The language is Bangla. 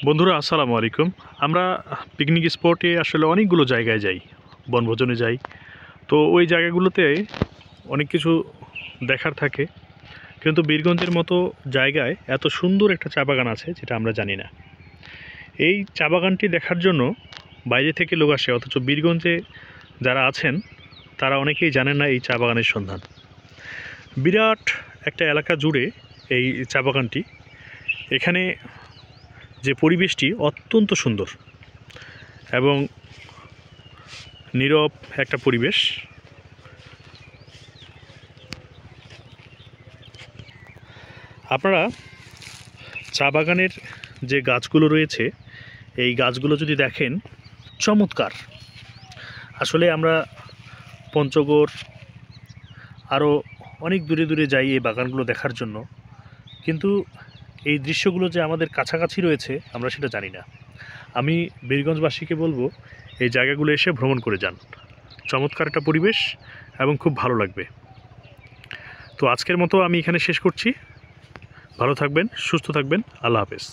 বন্ধুরা আসসালামু আলাইকুম। আমরা পিকনিক স্পটে আসলে অনেকগুলো জায়গায় যাই, বনভোজনে যাই। তো ওই জায়গাগুলোতে অনেক কিছু দেখার থাকে, কিন্তু বীরগঞ্জের মতো জায়গায় এত সুন্দর একটা চা বাগান আছে যেটা আমরা জানি না। এই চা বাগানটি দেখার জন্য বাইরে থেকে লোক আসে, অথচ বীরগঞ্জে যারা আছেন তারা অনেকেই জানেন না এই চা বাগানের সন্ধান। বিরাট একটা এলাকা জুড়ে এই চা বাগানটি। এখানে যে পরিবেশটি অত্যন্ত সুন্দর এবং নীরব একটা পরিবেশ। আপনারা চা বাগানের যে গাছগুলো রয়েছে এই গাছগুলো যদি দেখেন, চমৎকার। আসলে আমরা পঞ্চগড় আরও অনেক দূরে দূরে যাই এই বাগানগুলো দেখার জন্য, কিন্তু এই দৃশ্যগুলো যে আমাদের কাছাকাছি রয়েছে আমরা সেটা জানি না। আমি বীরগঞ্জবাসীকে বলবো এই জায়গাগুলো এসে ভ্রমণ করে যান। চমৎকার একটা পরিবেশ এবং খুব ভালো লাগবে। তো আজকের মতো আমি এখানে শেষ করছি। ভালো থাকবেন, সুস্থ থাকবেন। আল্লাহ হাফেজ।